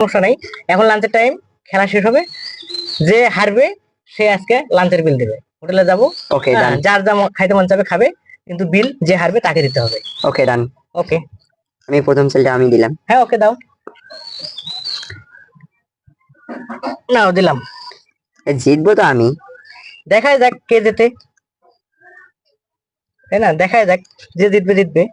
সমস্যা নাই। এখন লাঞ্চের টাইম, খেলা শেষ হবে, যে হারবে সে আজকে লাঞ্চের বিল দেবে। হোটেলে যাবো, ওকে ডান। যার যা খাইতে মন চাবে খাবে, কিন্তু বিল যে হারবে তাকে দিতে হবে। ওকে ডান। ওকে, আমি প্রথম সেলটা আমি দিলাম। হ্যাঁ ওকে দাও। নাও দিলাম। জিতবো তো আমি। দেখাই যাক কে জেতে, তাই না? দেখাই যাক, যে জিতবে জিতবে।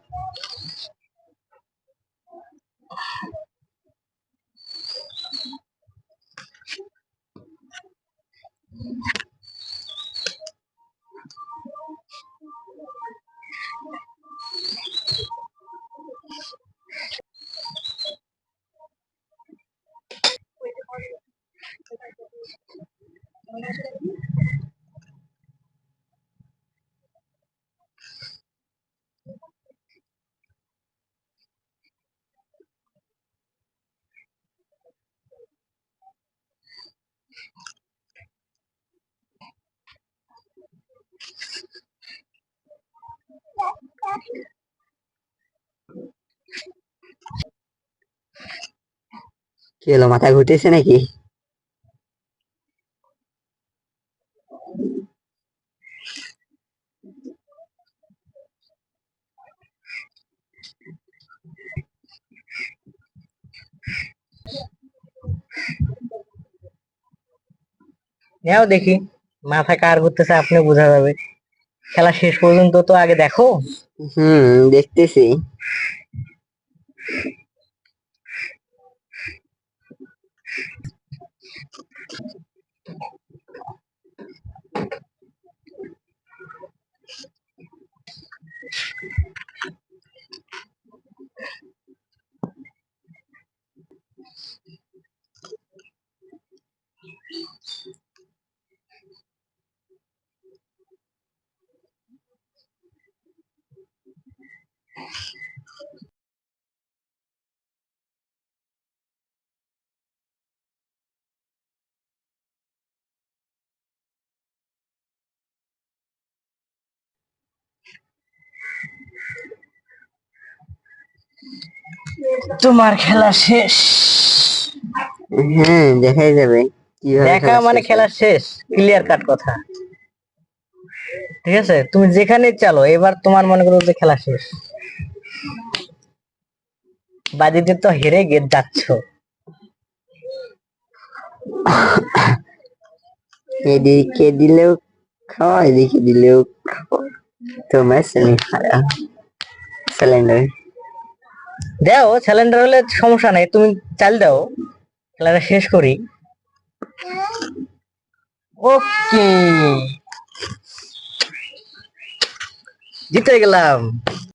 কি হলো, মাথা ঘুরতেছে নাকি? নাও দেখি, মাথা কার ঘুরতেছে আপনি বোঝা যাবে। খেলা শেষ পর্যন্ত তো আগে দেখো। দেখতেছি। তোমার খেলা শেষ। হ্যাঁ, দেখাই যাবে কিভাবে দেখা মানে শেষ খেলা হয়। শেষ, ক্লিয়ার কাট কথা। ঠিক আছে, তুমি যেখানে চালো, এবার তোমার মনে করো যে খেলা শেষ, বাজিতে তো হেরে যাচ্ছ। এদিকে দিলেও খাওয়া, এদিকে দিলেও খাওয়া, তোমার সিলিন্ডার। দাও, স্যালেন্ডার হলে সমস্যা নাই, তুমি চাল দাও, খেলাটা শেষ করি। ওকে, জিতে গেলাম।